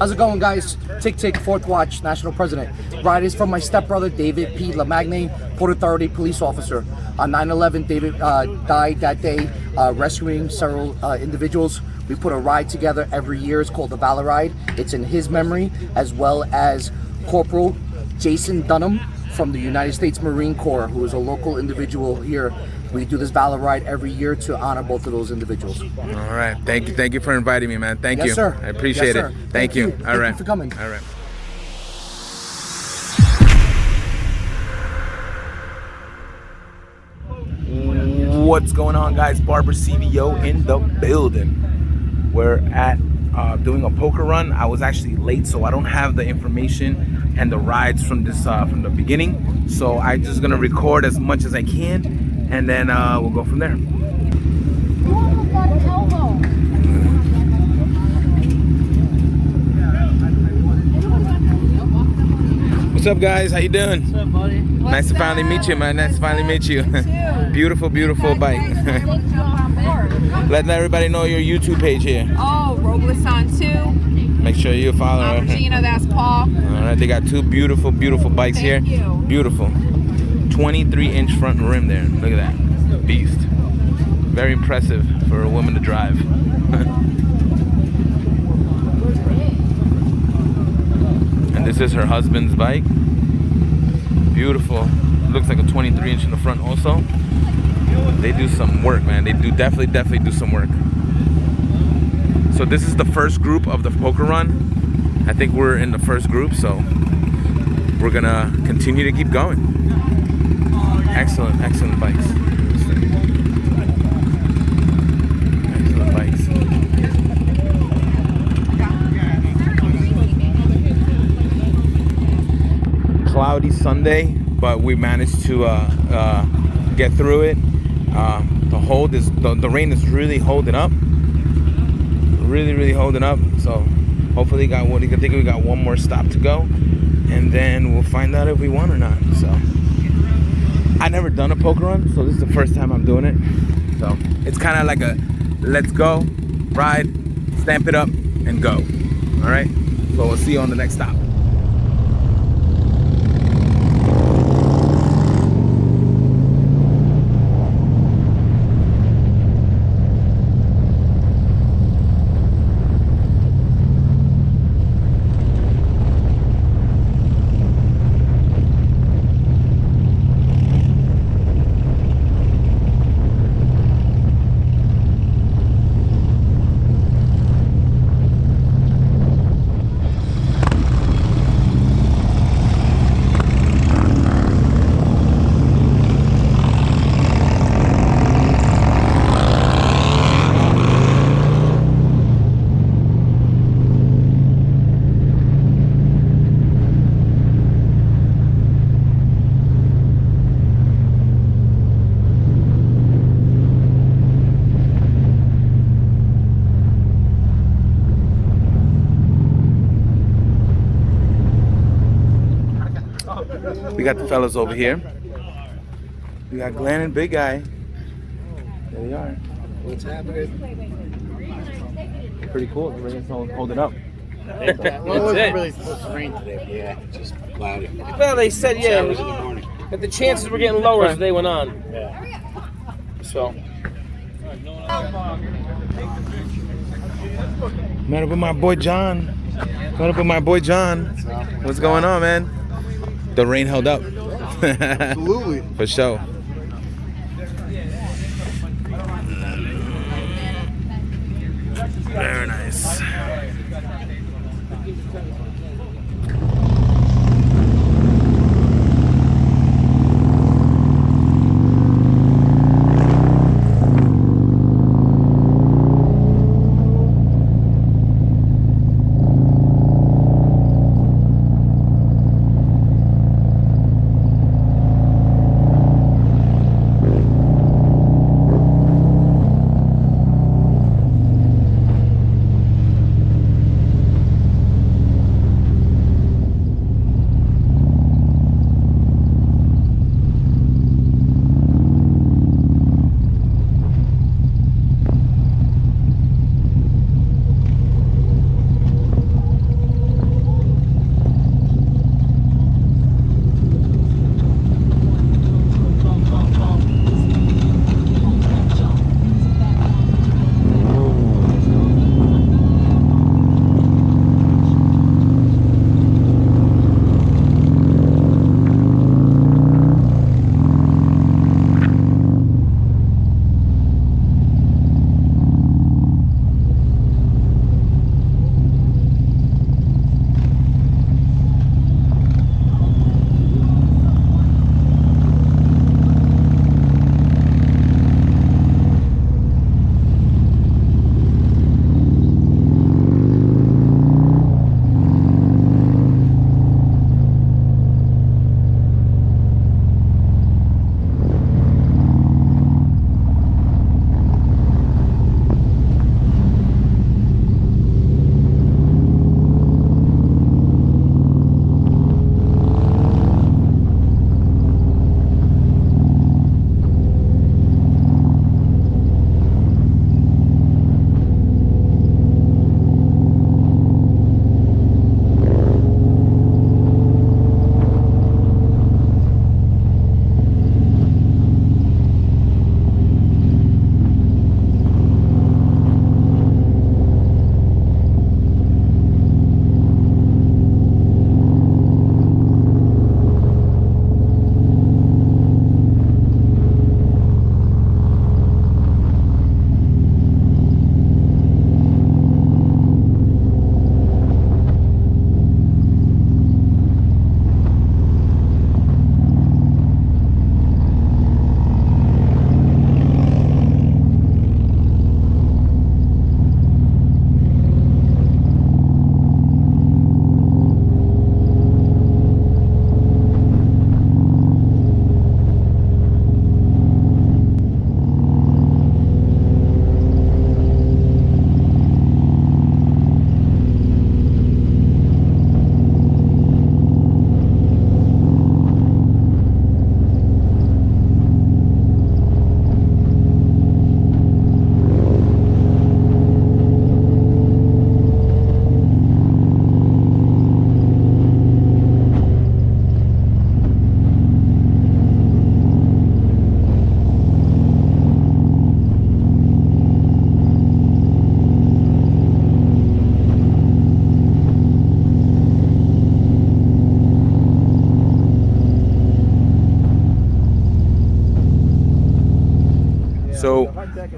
How's it going, guys? Tick Tick, Fourth Watch, National President. Ride is from my stepbrother, David P. LaMagne, Port Authority police officer. On 9/11, David died that day, rescuing several individuals. We put a ride together every year. It's called the Valor Ride. It's in his memory, as well as Corporal Jason Dunham from the United States Marine Corps, who is a local individual here. We do this Valor Ride every year to honor both of those individuals. All right. Thank you for inviting me, man. Thank you. Yes, sir. I appreciate it. Thank you. All right. Thank you for coming. All right. What's going on, guys? Barber CVO in the building. We're at doing a poker run. I was actually late, so I don't have the information and the rides from this from the beginning. So I'm just gonna record as much as I can, and then we'll go from there. What's up, guys? How you doing? What's up, buddy? Nice to finally meet you, man. Nice to finally meet you. Beautiful, beautiful bike. Let everybody know your YouTube page here. Oh, Robles on 2. Make sure you follow her. Gina, that's Paul. All right, they got two beautiful, beautiful bikes here. Thank you. Beautiful. 23-inch front rim there. Look at that. Beast. Very impressive for a woman to drive. And this is her husband's bike. Beautiful. Looks like a 23-inch in the front also. They do some work, man. They do definitely do some work. So this is the first group of the poker run. I think we're in the first group, so we're gonna continue to keep going. Excellent bikes. Excellent bikes. Cloudy Sunday, but we managed to get through it. The rain is really holding up. Really holding up. So hopefully I think we got one more stop to go, and then we'll find out if we won or not. So I never done a poker run, so this is the first time I'm doing it. So it's kind of like a let's go, ride, stamp it up, and go. All right. So we'll see you on the next stop. We got the fellas over here. We got Glenn and Big Guy. There they are. What's happening? Pretty cool. The rain's holding up. Well, it wasn't really supposed to rain today, but yeah, it's just cloudy. Well, they said, yeah, Showers in the morning. that the chances were getting lower as the day went on. Yeah. So, Met up with my boy John. What's going on, man? The rain held up. Absolutely. For sure. Very nice.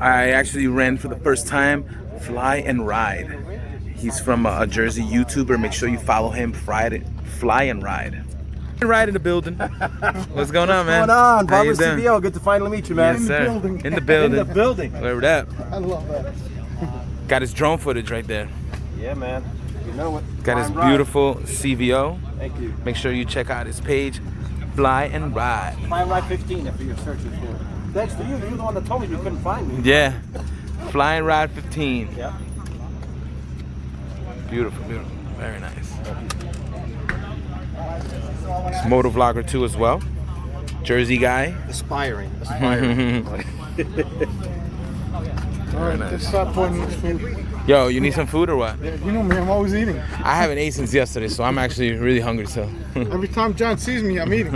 I actually ran for the first time Fly and Ride. He's from a Jersey YouTuber. Make sure you follow him. Fly and Ride. Ride in the building. What's going on, man? What's going on? How you Barbara doing? CBO, good to finally meet you, man. Yes, sir. In the building. In the building. Where that? I love that. Got his drone footage right there. Yeah, man. You know it. Got his Fly and ride. beautiful CVO. Thank you. Make sure you check out his page, Fly and Ride. Fly and Ride 15 if you're searching for it. Thanks to you. You're the one that told me you couldn't find me. Yeah. Fly and Ride 15. Yeah. Beautiful, beautiful. Very nice. He's moto vlogger too as well. Jersey guy. Aspiring. Very nice. Stop pointing this food. Yo, you need some food or what? You know me, I'm always eating. I haven't ate since yesterday, so I'm actually really hungry still. Every time John sees me, I'm eating.